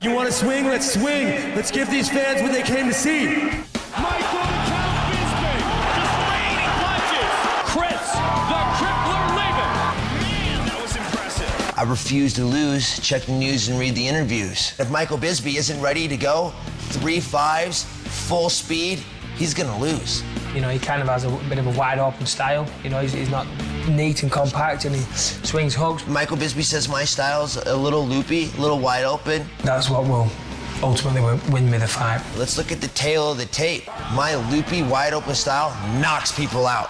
You want to swing? Let's swing. Let's give these fans what they came to see. Michael Count Bisping, just raining punches. Chris, the crippler leaving. Man, that was impressive. I refuse to lose. Check the news and read the interviews. If Michael Bisping isn't ready to go 3-5s, full speed, he's gonna lose. You know, he kind of has a bit of a wide open style. You know, he's not neat and compact, and he swings hooks. Michael Bisping says my style's a little loopy, a little wide open. That's what will ultimately win me the fight. Let's look at the tail of the tape. My loopy, wide open style knocks people out.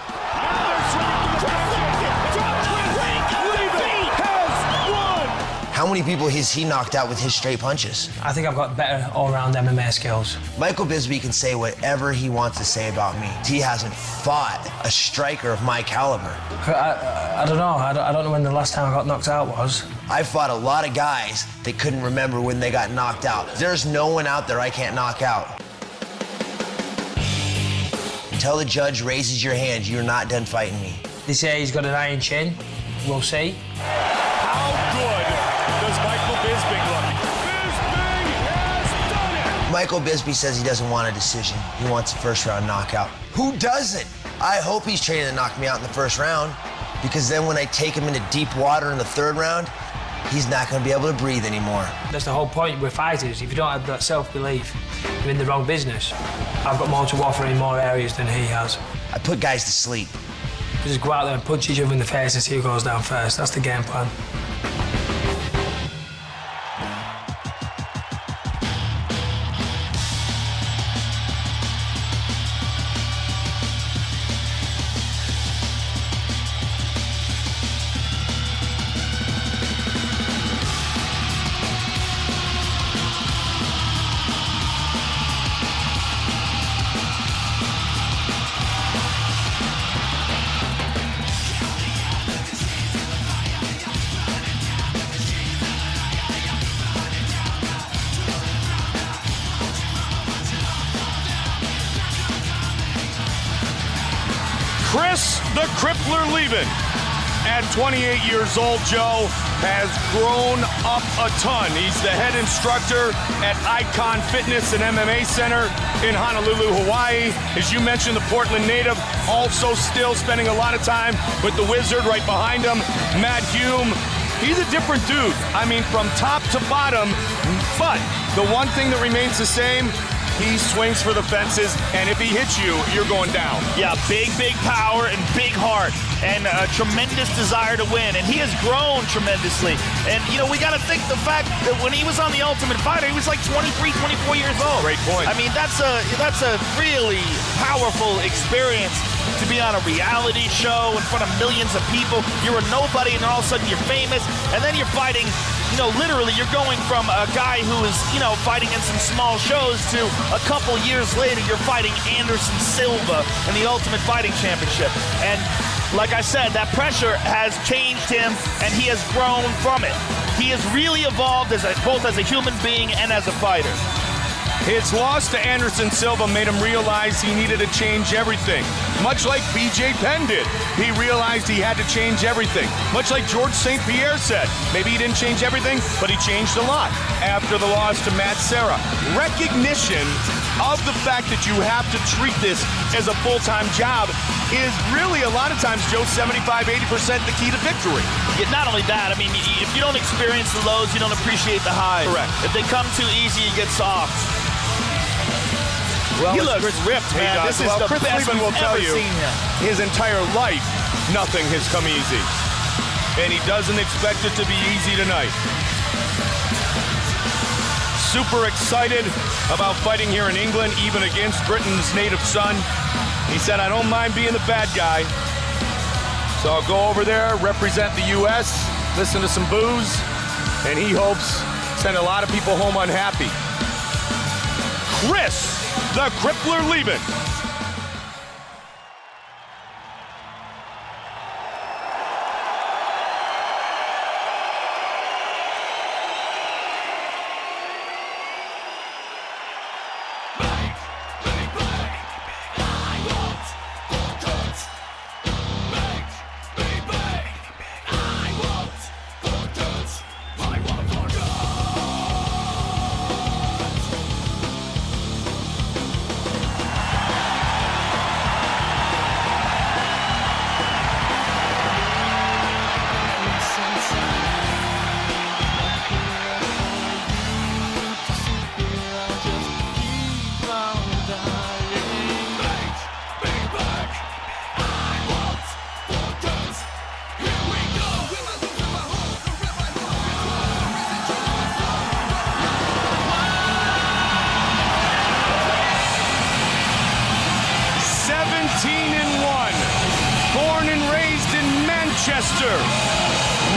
How many people has he knocked out with his straight punches? I think I've got better all-round MMA skills. Michael Bisping can say whatever he wants to say about me. He hasn't fought a striker of my caliber. I don't know. I don't know when the last time I got knocked out was. I fought a lot of guys that couldn't remember when they got knocked out. There's no one out there I can't knock out. Until the judge raises your hand, you're not done fighting me. They say he's got an iron chin. We'll see. How good does Michael Bisping look? Bisping has done it! Michael Bisping says he doesn't want a decision. He wants a first-round knockout. Who doesn't? I hope he's training to knock me out in the first round, because then when I take him into deep water in the third round, he's not going to be able to breathe anymore. That's the whole point with fighters. If you don't have that self-belief, you're in the wrong business. I've got more to offer in more areas than he has. I put guys to sleep. Just go out there and punch each other in the face and see who goes down first. That's the game plan. Chris, the crippler leaving. At 28 years old, Joe has grown up a ton. He's the head instructor at Icon Fitness and MMA Center in Honolulu, Hawaii. As you mentioned, the Portland native, also still spending a lot of time with the Wizard right behind him, Matt Hume. He's a different dude. I mean, from top to bottom, but the one thing that remains the same, he swings for the fences, and if he hits you, you're going down. Yeah, big power and big heart, and a tremendous desire to win, and he has grown tremendously. And, you know, we got to think the fact that when he was on The Ultimate Fighter, he was like 23, 24 years old. Great point. I mean, that's a really powerful experience to be on a reality show in front of millions of people. You're a nobody, and then all of a sudden you're famous, and then you're fighting. You know, literally, you're going from a guy who is, you know, fighting in some small shows to a couple years later, you're fighting Anderson Silva in the Ultimate Fighting Championship. And like I said, that pressure has changed him, and he has grown from it. He has really evolved both as a human being and as a fighter. His loss to Anderson Silva made him realize he needed to change everything. Much like BJ Penn did. He realized he had to change everything. Much like George St. Pierre said. Maybe he didn't change everything, but he changed a lot after the loss to Matt Serra. Recognition of the fact that you have to treat this as a full-time job is really a lot of times, Joe, 75-80% the key to victory. Yeah, not only that, I mean, if you don't experience the lows, you don't appreciate the highs. Correct. If they come too easy, you get soft. Well, he looks ripped, man. This is the Chris best Lieben will we've tell ever you, seen him. his entire life, nothing has come easy. And he doesn't expect it to be easy tonight. Super excited about fighting here in England, even against Britain's native son. He said, I don't mind being the bad guy. So I'll go over there, represent the U.S., listen to some boos, and he hopes send a lot of people home unhappy. Chris, the crippler leaving.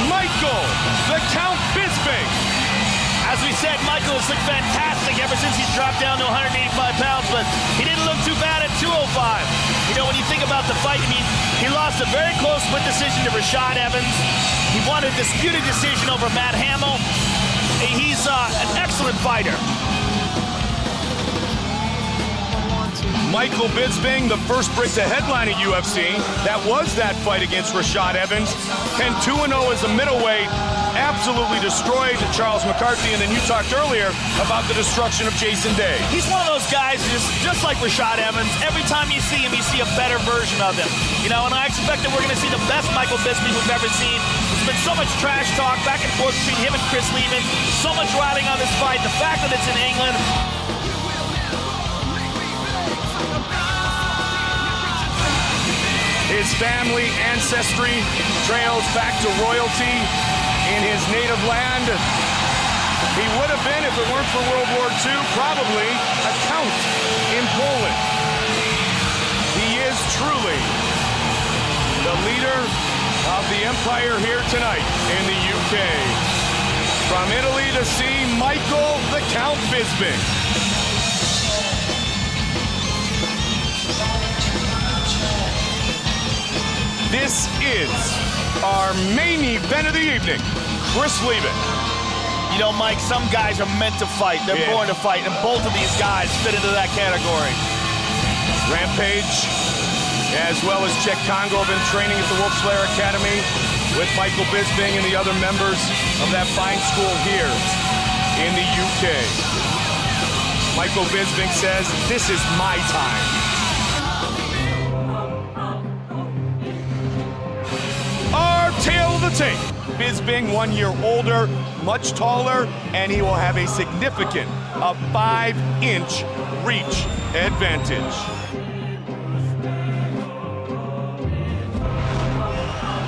Michael, the Count Bisping. As we said, Michael has looked fantastic ever since he's dropped down to 185 pounds, but he didn't look too bad at 205. You know, when you think about the fight, I mean, he lost a very close split decision to Rashad Evans. He won a disputed decision over Matt Hamill. He's an excellent fighter. Michael Bisping, the first break to headline at UFC. That was that fight against Rashad Evans. And 2-0 as a middleweight. Absolutely destroyed Charles McCarthy. And then you talked earlier about the destruction of Jason Day. He's one of those guys, just like Rashad Evans. Every time you see him, you see a better version of him. You know, and I expect that we're going to see the best Michael Bisping we've ever seen. There's been so much trash talk back and forth between him and Chris Lehman. So much riding on this fight. The fact that it's in England. His family ancestry trails back to royalty in his native land. He would have been, if it weren't for World War II, probably a count in Poland. He is truly the leader of the empire here tonight in the UK. From Italy to see Michael the Count Bisping. This is our main event of the evening. Chris Lehman. You know, Mike, some guys are meant to fight. They're born to fight, and both of these guys fit into that category. Rampage, as well as Czech Congo, have been training at the Wolf Slayer Academy with Michael Bisping and the other members of that fine school here in the UK. Michael Bisping says, "This is my time." Our tale of the tape. Bisping 1 year older, much taller, and he will have a significant 5-inch reach advantage.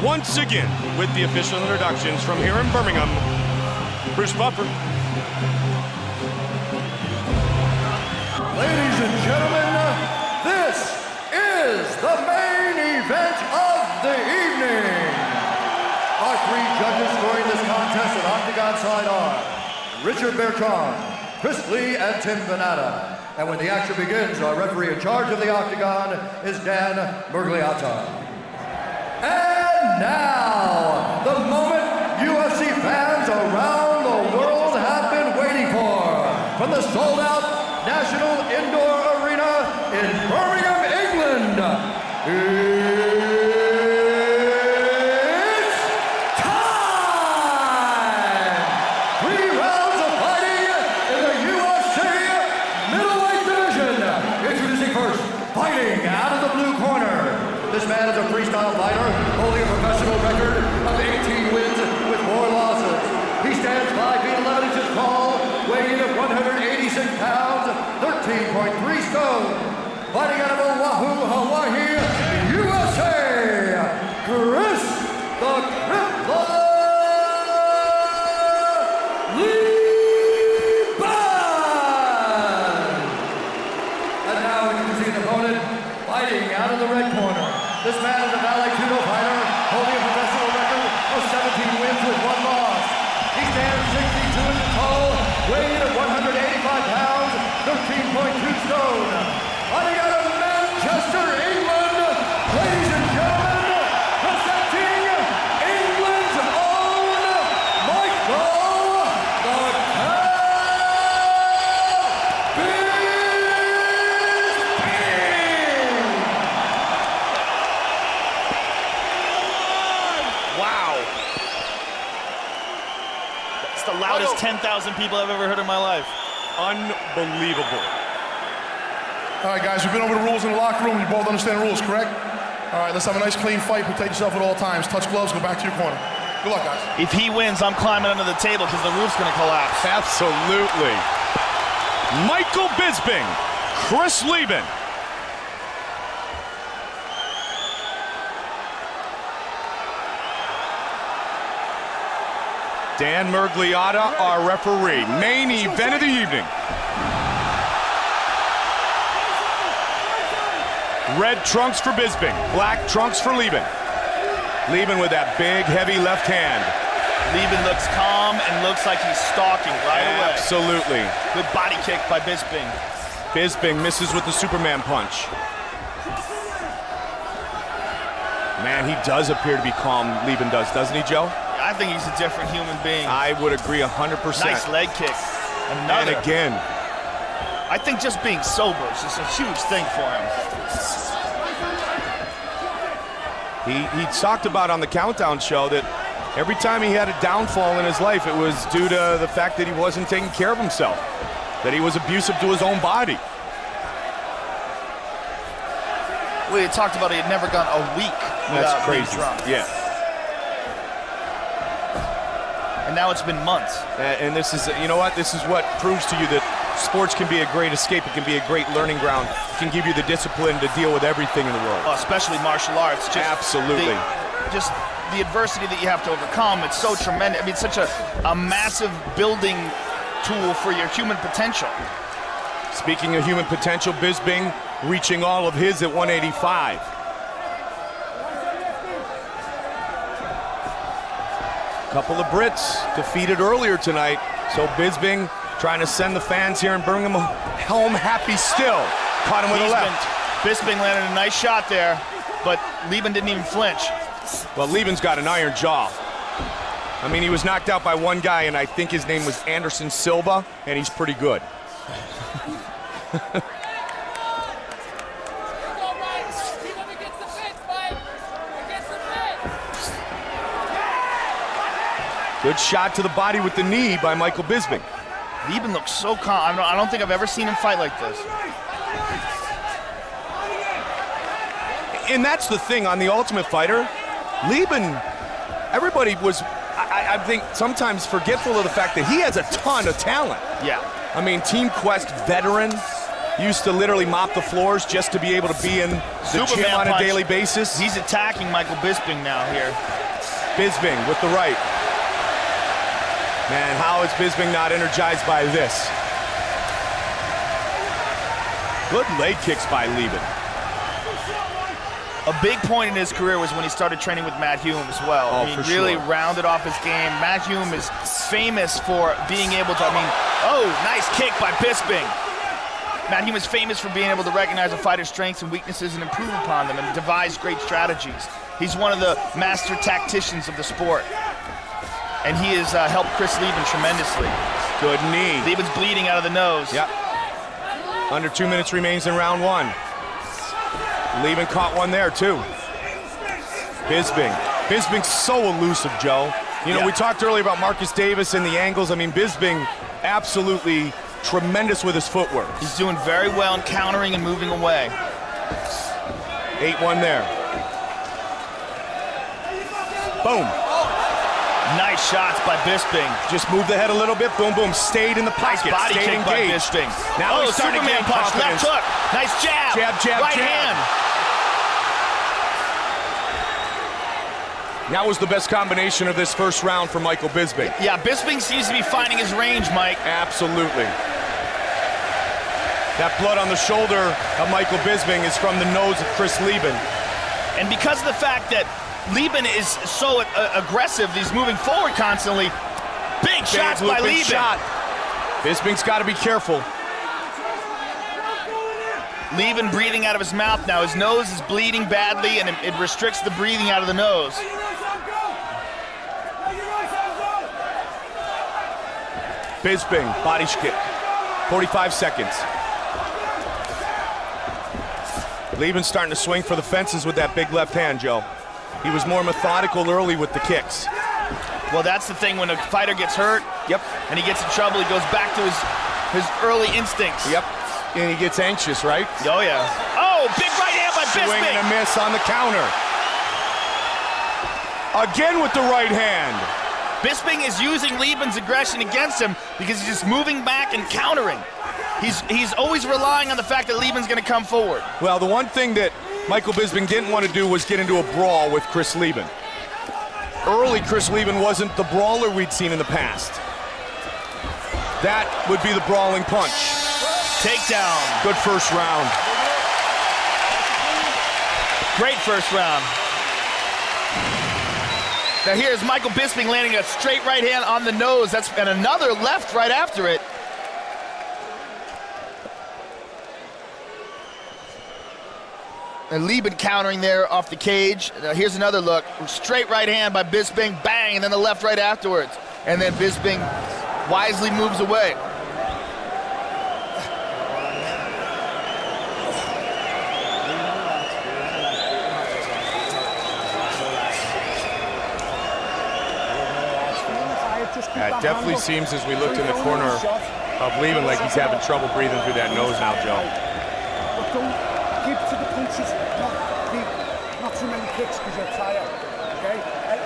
Once again, with the official introductions from here in Birmingham, Bruce Buffer. Ladies and gentlemen, this is the main event of the evening. Our three judges scoring this contest at Octagon side are Richard Bertrand, Chris Lee, and Tim Venata. And when the action begins, our referee in charge of the Octagon is Dan Mergliata. And now, the moment UFC fans around the world have been waiting for. From the sold-out National Indoor Arena in Birmingham, England. It's time! 3 rounds of fighting in the UFC middleweight division. Introducing first, fighting out of the blue corner. This man is a freestyle fighter holding a professional record of 18 wins with 4 losses. He stands 5 feet 11 inches tall, weighing in at 186 pounds, 13.3 stone. Fighting out of Oahu, Hawaii, USA, Chris the Crippler Lehman. And now introducing an opponent, fighting out of the red corner. This man is a Valley Judo fighter, holding a professional record of 17 wins with 1 loss. He stands 62 inches tall, weighing in at 185 pounds, 13.2 stone. Fighting out of Manchester, England, ladies and gentlemen, presenting England's own Michael the Count Bisping. Wow. That's the loudest 10,000 people I've ever heard in my life. Unbelievable. All right, guys, we've been over the rules in the locker room. You both understand the rules, correct? All right, let's have a nice, clean fight. Protect yourself at all times. Touch gloves, go back to your corner. Good luck, guys. If he wins, I'm climbing under the table because the roof's going to collapse. Absolutely. Michael Bisping, Chris Lehman. Dan Mergliata, our referee. Main event of the evening. Red trunks for Bisping, black trunks for Lehman. Lieben with that big, heavy left hand. Lieben looks calm and looks like he's stalking right away. Absolutely. Good body kick by Bisping. Bisping misses with the Superman punch. Man, he does appear to be calm, Lieben does, doesn't he, Joe? I think he's a different human being. I would agree 100%. Nice leg kick. Another. And again. I think just being sober is just a huge thing for him. He talked about on the Countdown show that every time he had a downfall in his life, it was due to the fact that he wasn't taking care of himself, that he was abusive to his own body. We had talked about he had never gone a week without being drunk. Yeah. And now it's been months. And this is, you know what? This is what proves to you that sports can be a great escape. It can be a great learning ground. It can give you the discipline to deal with everything in the world. Oh, especially martial arts. Just absolutely. Just the adversity that you have to overcome. It's so tremendous. I mean, it's such a massive building tool for your human potential. Speaking of human potential, Bisping reaching all of his at 185. Couple of Brits defeated earlier tonight, so Bisping trying to send the fans here and bring them home happy still. Caught him with a left. Bisping landed a nice shot there, but Lieben didn't even flinch. Well, Lieben's got an iron jaw. I mean, he was knocked out by one guy, and I think his name was Anderson Silva, and he's pretty good. Good shot to the body with the knee by Michael Bisping. Lieben looks so calm. I don't think I've ever seen him fight like this. And that's the thing on The Ultimate Fighter. Lieben, everybody was, I think, sometimes forgetful of the fact that he has a ton of talent. Yeah. I mean, Team Quest veteran, used to literally mop the floors just to be able to be in the gym on a daily basis. He's attacking Michael Bisping now here. Bisping with the right. Man, how is Bisping not energized by this? Good leg kicks by Lieben. A big point in his career was when he started training with Matt Hume as well. Oh, I mean, really rounded off his game. Matt Hume is famous for being able to, oh, nice kick by Bisping. Matt Hume is famous for being able to recognize a fighter's strengths and weaknesses and improve upon them and devise great strategies. He's one of the master tacticians of the sport. And he has helped Chris Lieben tremendously. Good knee. Lieben's bleeding out of the nose. Yep. Under 2 minutes remains in round one. Lieben caught one there, too. Bisping's so elusive, Joe. You know, we talked earlier about Marcus Davis and the angles. I mean, Bisping absolutely tremendous with his footwork. He's doing very well in countering and moving away. 8-1 there. Boom. Nice shots by Bisping. Just moved the head a little bit. Boom, boom. Stayed in the pocket. Nice body stayed kick engaged. by Bisping. Now he's starting to Superman gain punch. confidence. Left hook. Nice jab. Jab, jab, right jab. hand. That was the best combination of this first round for Michael Bisping. Yeah, Bisping seems to be finding his range, Mike. Absolutely. That blood on the shoulder of Michael Bisping is from the nose of Chris Lieben. And because of the fact that Lieben is so aggressive, he's moving forward constantly. Big shots by Lieben. Shot. Bisping's got to be careful. Lieben breathing out of his mouth now. His nose is bleeding badly, and it restricts the breathing out of the nose. Bisping, body kick. 45 seconds. Lieben's starting to swing for the fences with that big left hand, Joe. He was more methodical early with the kicks. Well, that's the thing. When a fighter gets hurt, and he gets in trouble, he goes back to his early instincts. Yep, and he gets anxious, right? Oh, yeah. Oh, big right hand by Bisping. Swing and a miss on the counter. Again with the right hand. Bisping is using Lieben's aggression against him because he's just moving back and countering. He's always relying on the fact that Lieben's going to come forward. Well, the one thing that Michael Bisping didn't want to do was get into a brawl with Chris Lieben. Early Chris Lieben wasn't the brawler we'd seen in the past. That would be the brawling punch. Takedown. Good first round. Great first round. Now here's Michael Bisping landing a straight right hand on the nose. And another left right after it. And Lieben countering there off the cage. Here's another look. Straight right hand by Bisping, bang, and then the left right afterwards. And then Bisping wisely moves away. It definitely seems, as we looked in the corner of Lieben, like he's having trouble breathing through that nose now, Joe. But don't keep to the punches, not too many kicks because you're tired, okay?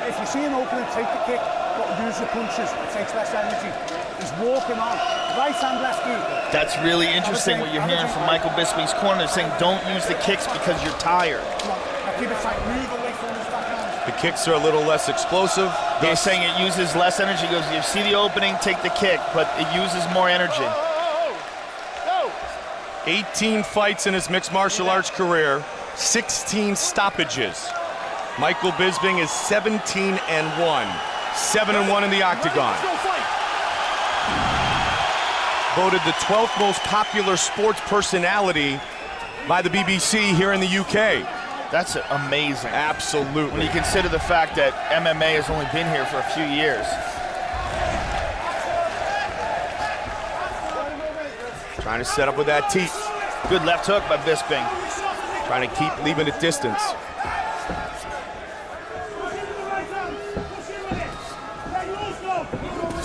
If you see an opening, take the kick, but use your punches. It takes less energy. He's walking on. Right hand, left knee. That's really interesting what you're hearing from Michael Bisping's corner. They're saying don't use the kicks because you're tired. Now keep it tight. Move away from his backhand. The kicks are a little less explosive. He's saying it uses less energy. He goes, you see the opening, take the kick, but it uses more energy. 18 fights in his mixed martial arts career, 16 stoppages. Michael Bisping is 17-1, 7-1 in the octagon. Voted the 12th most popular sports personality by the BBC here in the UK. That's amazing. Absolutely. When you consider the fact that MMA has only been here for a few years. Trying to set up with that teeth. Good left hook by Bisping. Trying to keep Lieben at distance.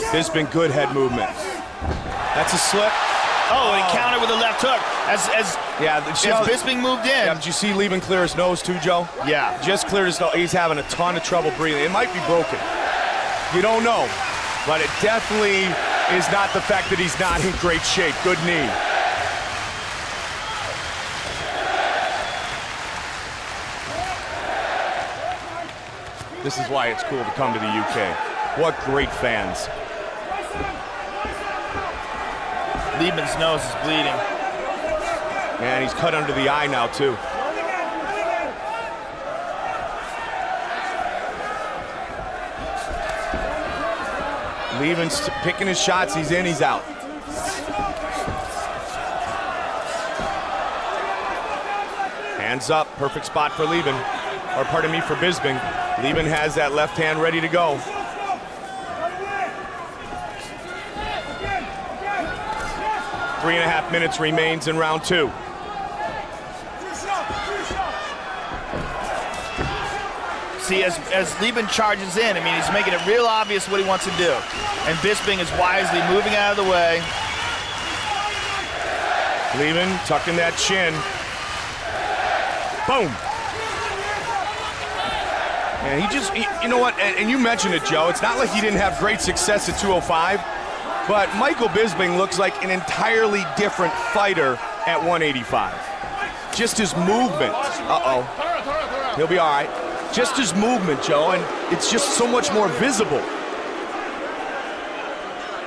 Bisping, good head movement. That's a slip. Oh, and he countered with a left hook. As Bisping moved in. Yeah, did you see Lieben clear his nose too, Joe? Yeah. Just cleared his nose. He's having a ton of trouble breathing. It might be broken. You don't know. But it definitely is not the fact that he's not in great shape. Good knee. This is why it's cool to come to the UK. What great fans. Lieben's nose is bleeding. And he's cut under the eye now, too. Lieben's picking his shots. He's in, he's out. Hands up, perfect spot for Lieben. Or pardon me, for Bisping. Lieben has that left hand ready to go. Three and a half minutes remains in round two. See, as Lieben charges in, I mean, he's making it real obvious what he wants to do. And Bisping is wisely moving out of the way. Lieben tucking that chin. Boom. And you know what, and you mentioned it, Joe, it's not like he didn't have great success at 205, but Michael Bisping looks like an entirely different fighter at 185. Just his movement. Uh-oh. He'll be all right. Just his movement, Joe, and it's just so much more visible.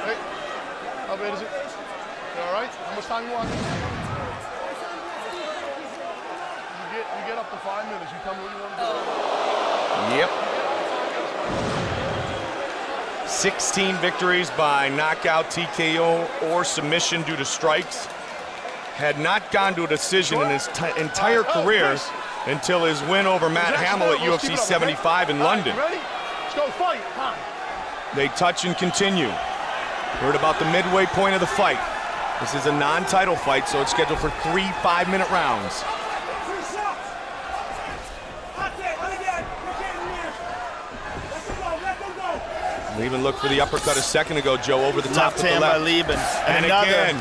Hey, how bad is it? You all right? How much time you want? You get up to 5 minutes. You tell me what you want to do. Yep. 16 victories by knockout, TKO, or submission due to strikes. Had not gone to a decision in his entire career until his win over Matt Hamill at UFC 75 in London. Ready? Let's go fight. They touch and continue. Heard about the midway point of the fight. This is a non-title fight, so it's scheduled for 3 5-minute rounds. Lieben looked for the uppercut a second ago, Joe, over the top Left of the hand left. by Lieben. And again,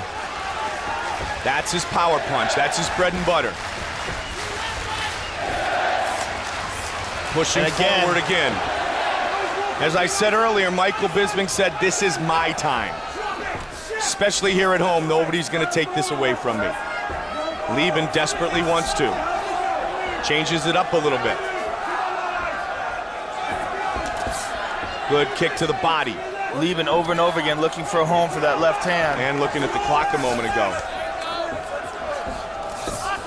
that's his power punch. That's his bread and butter. Pushing forward again. As I said earlier, Michael Bisping said, this is my time. Especially here at home, nobody's going to take this away from me. Lieben desperately wants to. Changes it up a little bit. Good kick to the body. Lieben over and over again looking for a home for that left hand. And looking at the clock a moment ago.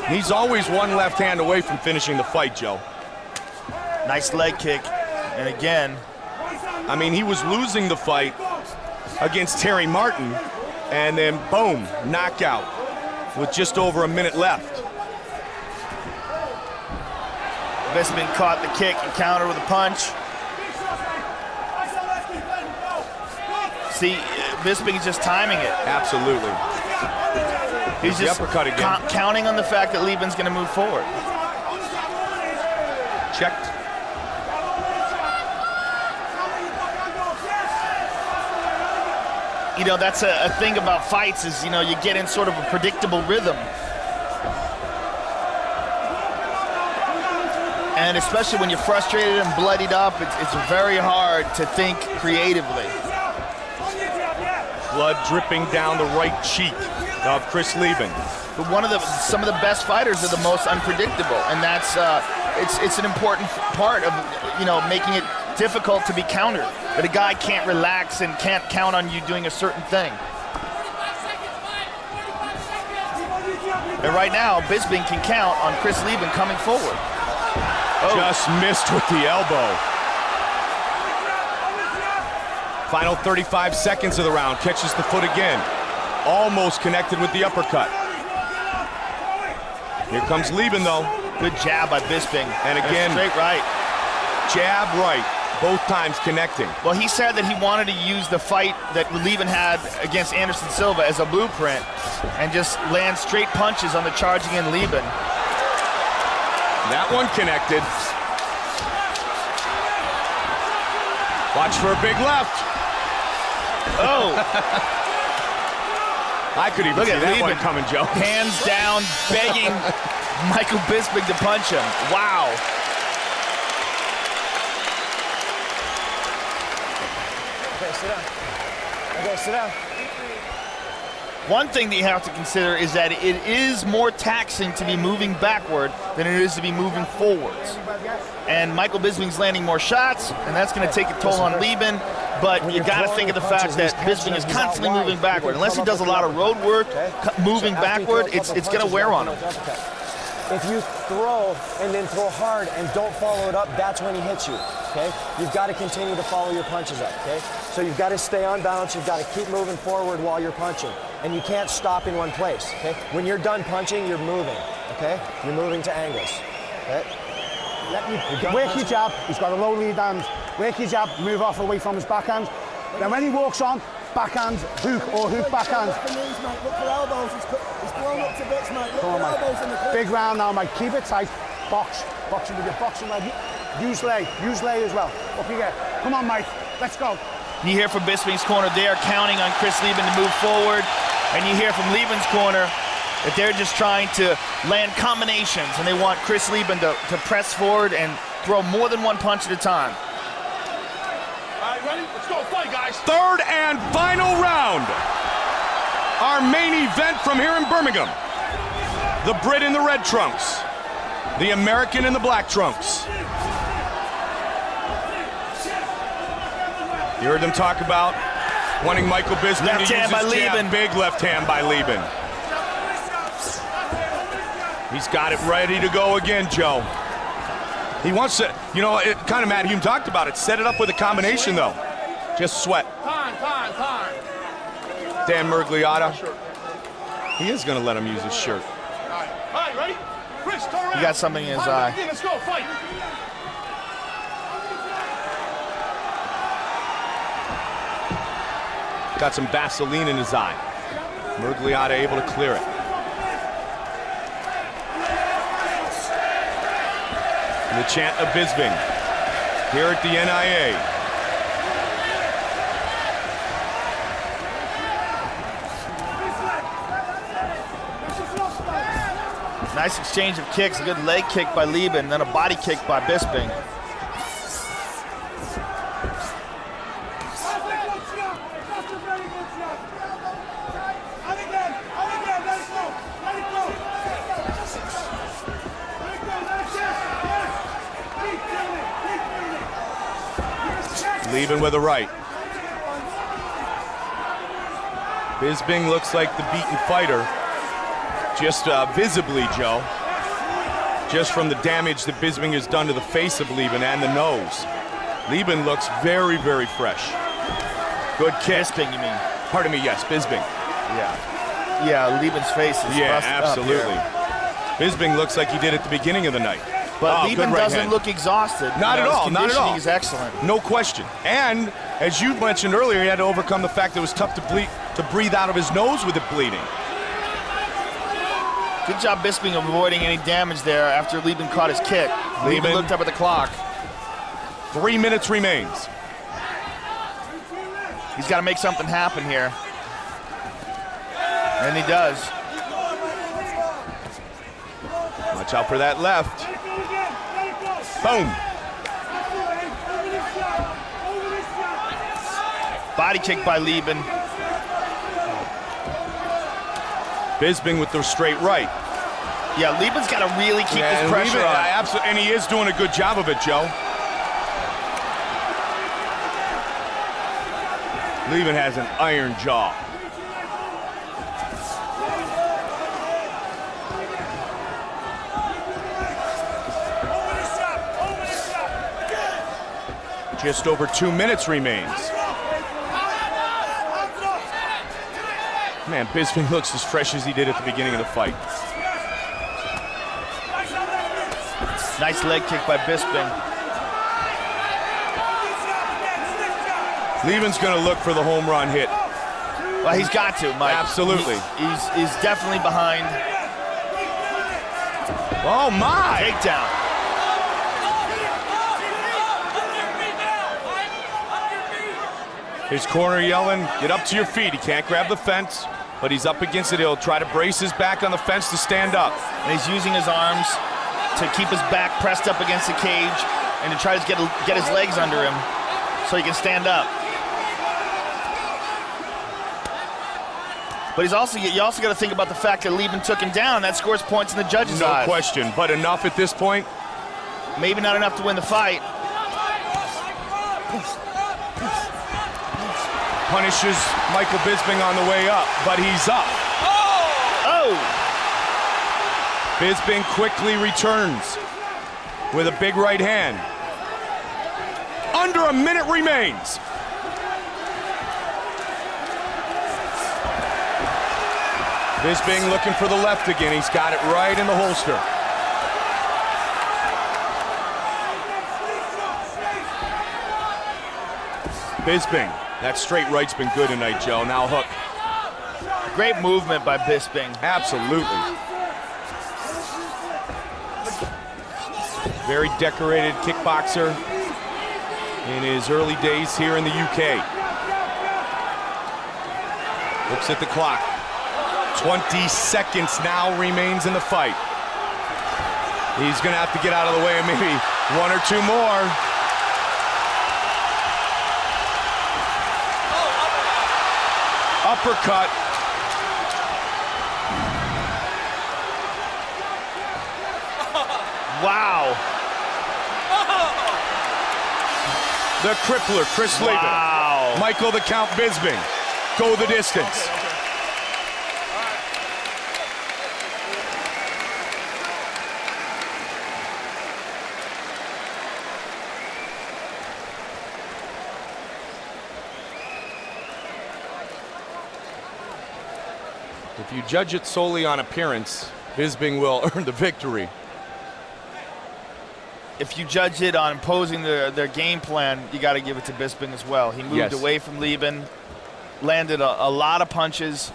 He's always one left hand away from finishing the fight, Joe. Nice leg kick. And again, I mean, he was losing the fight against Terry Martin, and then boom, knockout with just over a minute left. Bisping caught the kick and countered with a punch. See, Bisping is just timing it. Absolutely. He's just uppercut again. Counting on the fact that Liben's going to move forward. Checked. You know, that's a thing about fights is, you know, you get in sort of a predictable rhythm. And especially when you're frustrated and bloodied up, it's very hard to think creatively. Blood dripping down the right cheek of Chris Leben. But some of the best fighters are the most unpredictable, and that's it's an important part of, you know, making it difficult to be countered. That a guy can't relax and can't count on you doing a certain thing. And right now, Bisping can count on Chris Leben coming forward. Oh. Just missed with the elbow. Final 35 seconds of the round. Catches the foot again. Almost connected with the uppercut. Here comes Leben, though. Good jab by Bisping. And again, straight right. Jab right. Both times connecting. Well, he said that he wanted to use the fight that Leben had against Anderson Silva as a blueprint and just land straight punches on the charging in Leben. That one connected. Watch for a big left. Oh. I could even see that one coming, Joe. Hands down, begging Michael Bisping to punch him. Wow. Okay, sit down. Okay, sit down. One thing that you have to consider is that it is more taxing to be moving backward than it is to be moving forwards. And Michael Bisping's landing more shots, and that's going to take a toll on Leben. But you got to think of the fact that Bisping is constantly moving backward. Unless he does a lot of road work, moving backward, it's going to wear on him. If you throw and then throw hard and don't follow it up, that's when he hits you, okay? You've got to continue to follow your punches up, okay? So you've got to stay on balance, you've got to keep moving forward while you're punching. And you can't stop in one place, okay? When you're done punching, you're moving, okay? You're moving to angles, okay? Work your jab, he's got a low lead hand. Work your jab, move off away from his backhand. Then when he walks on, backhand, hook or hook backhand. Look for elbows, he's blown up to bits, mate. Look Come on, for elbows in the Mike. Big round now, Mike. Keep it tight. Box. Boxing with your boxing leg. Use lay as well. Up you get. Come on, Mike. Let's go. You hear from Bisping's corner, they are counting on Chris Leben to move forward. And you hear from Leben's corner that they're just trying to land combinations, and they want Chris Leben to press forward and throw more than one punch at a time. All right, ready? Let's go. Fight, guys. Third and final round. Our main event from here in Birmingham. The Brit in the red trunks. The American in the black trunks. You heard them talk about wanting Michael Bisping to use his jab. Big left hand by Leben. He's got it ready to go again, Joe. He wants to, you know, it kind of Matt Hume talked about it. Set it up with a combination, though. Just sweat. Time. Dan Mergliotta. He is going to let him use his shirt. All right, ready? Chris, turn around. He got something in his eye. Let's go, fight. Got some Vaseline in his eye. Mergliotta able to clear it. And the chant of Bisping here at the NIA. Nice exchange of kicks, a good leg kick by Leben, then a body kick by Bisping. Leben with a right. Bisping looks like the beaten fighter. Just visibly, Joe. Just from the damage that Bisping has done to the face of Leben and the nose. Lieben looks very, very fresh. Good kick. Bisping, you mean? Pardon me, yes, Bisping. Yeah, Lieben's face is Yeah, busted absolutely. up here. Bisping looks like he did at the beginning of the night. But Oh, Lieben good right doesn't hand. look exhausted. Not at all, not at all. He's excellent. No question. And as you mentioned earlier, he had to overcome the fact that it was tough to breathe out of his nose with it bleeding. Good job Bisping avoiding any damage there after Lieben caught his kick. Lieben looked up at the clock. 3 minutes remains. He's got to make something happen here. And he does. Watch out for that left. Boom. Body kick by Lieben. Bisping with the straight right. Yeah, Lieben's got to really keep And this pressure Lieben, on. absolutely, and he is doing a good job of it, Joe. Lieben has an iron jaw. Just over 2 minutes remains. Man, Bisping looks as fresh as he did at the beginning of the fight. Nice leg kick by Bisping. Lieben's going to look for the home run hit. Well, he's got to, Mike. Absolutely. He's definitely behind. Oh, my. Takedown. His corner yelling, get up to your feet. He can't grab the fence, but he's up against it. He'll try to brace his back on the fence to stand up. And he's using his arms to keep his back pressed up against the cage and to try to get his legs under him so he can stand up. But you also got to think about the fact that Lieben took him down. That scores points in the judges' eyes. No question, but enough at this point. Maybe not enough to win the fight. Punishes Michael Bisping on the way up, but he's up. Oh! Bisping quickly returns with a big right hand. Under a minute remains. Bisping looking for the left again. He's got it right in the holster. Bisping. That straight right's been good tonight, Joe. Now hook. Great movement by Bisping. Absolutely. Very decorated kickboxer in his early days here in the UK. Looks at the clock. 20 seconds now remains in the fight. He's gonna have to get out of the way of maybe one or two more. Uppercut. Wow. The crippler, Chris Lieben. Wow. Michael the Count Bisping. Go the distance. If you judge it solely on appearance, Bisping will earn the victory. If you judge it on imposing their game plan, you got to give it to Bisping as well. He moved away from Lieben, landed a lot of punches.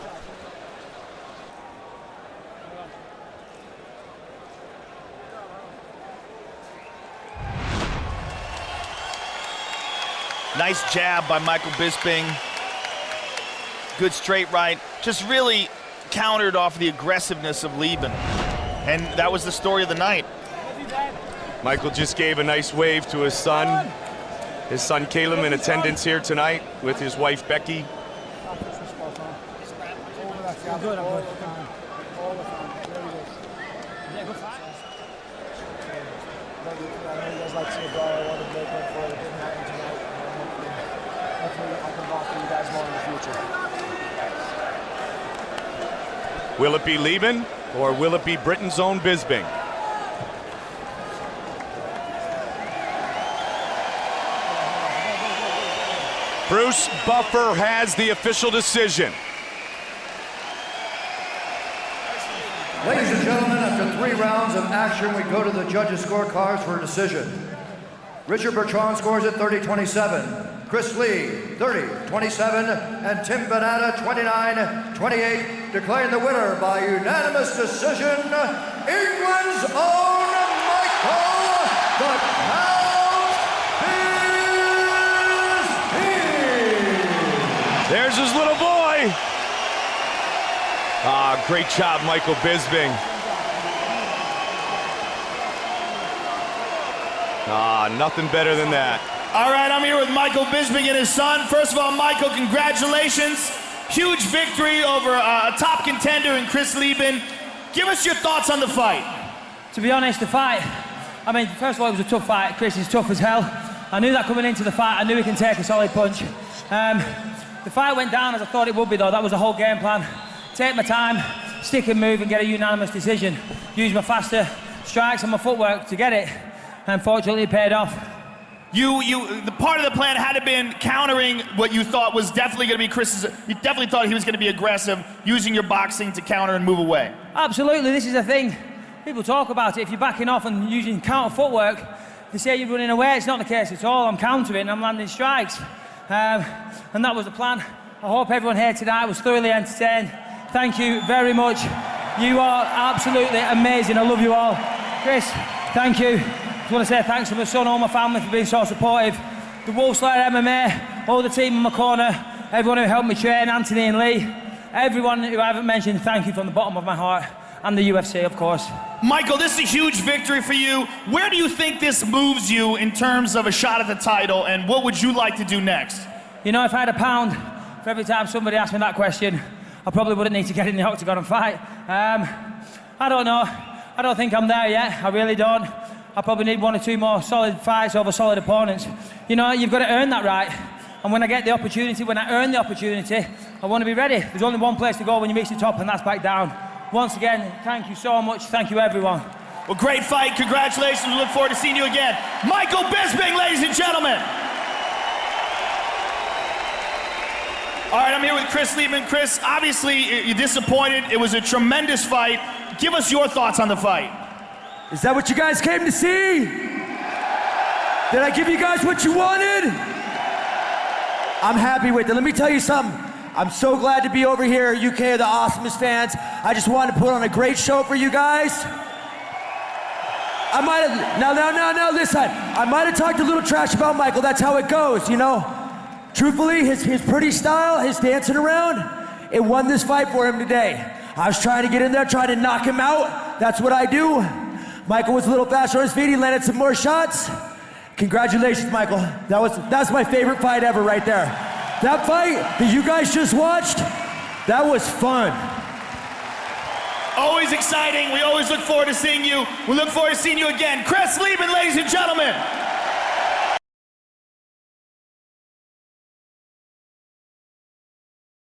Nice jab by Michael Bisping. Good straight right. Just really countered off the aggressiveness of Lieben. And that was the story of the night. Michael just gave a nice wave to his son. His son Caleb in attendance here tonight with his wife Becky. Will it be Lieben or will it be Britain's own Bisping? Bruce Buffer has the official decision. Ladies and gentlemen, after 3 rounds of action, we go to the judges' scorecards for a decision. Richard Bertrand scores at 30-27. Chris Lee, 30-27. And Tim Banana, 29-28. Declaring the winner by unanimous decision, England's own Michael the Count Bisping. There's his little boy. Ah, great job, Michael Bisping. Ah, nothing better than that. All right, I'm here with Michael Bisping and his son. First of all, Michael, congratulations. Huge victory over a top contender in Chris Lieben. Give us your thoughts on the fight. To be honest, the fight, I mean, first of all, it was a tough fight. Chris is tough as hell. I knew that coming into the fight. I knew he can take a solid punch. The fight went down as I thought it would be, though. That was the whole game plan. Take my time, stick and move, and get a unanimous decision. Use my faster strikes and my footwork to get it. Unfortunately, it paid off. The part of the plan had to been countering what you thought was definitely going to be Chris's. You definitely thought he was going to be aggressive, using your boxing to counter and move away. Absolutely, this is the thing. People talk about it. If you're backing off and using counter footwork, they say you're running away. It's not the case at all. I'm countering, I'm landing strikes. And that was the plan. I hope everyone here tonight was thoroughly entertained. Thank you very much. You are absolutely amazing. I love you all. Chris, thank you. I want to say thanks to my son, all my family for being so supportive. The Wolfslayer MMA, all the team in my corner, everyone who helped me train, Anthony and Lee, everyone who I haven't mentioned, thank you from the bottom of my heart, and the UFC, of course. Michael, this is a huge victory for you. Where do you think this moves you in terms of a shot at the title, and what would you like to do next? You know, if I had a pound for every time somebody asked me that question, I probably wouldn't need to get in the octagon and fight. I don't know. I don't think I'm there yet. I really don't. I probably need 1 or 2 more solid fights over solid opponents. You know, you've got to earn that right. And when I get the opportunity, when I earn the opportunity, I want to be ready. There's only one place to go when you reach the top, and that's back down. Once again, thank you so much. Thank you, everyone. Well, great fight. Congratulations. We look forward to seeing you again. Michael Bisping, ladies and gentlemen. All right, I'm here with Chris Lieben. Chris, obviously, you're disappointed. It was a tremendous fight. Give us your thoughts on the fight. Is that what you guys came to see? Did I give you guys what you wanted? I'm happy with it. Let me tell you something. I'm so glad to be over here. UK are the awesomest fans. I just wanted to put on a great show for you guys. I might have, now, listen. I might have talked a little trash about Michael. That's how it goes, you know? Truthfully, his pretty style, his dancing around, it won this fight for him today. I was trying to get in there, trying to knock him out. That's what I do. Michael was a little faster on his feet. He landed some more shots. Congratulations, Michael. That's my favorite fight ever right there. That fight that you guys just watched, that was fun. Always exciting. We always look forward to seeing you. We look forward to seeing you again. Chris Lieben, ladies and gentlemen.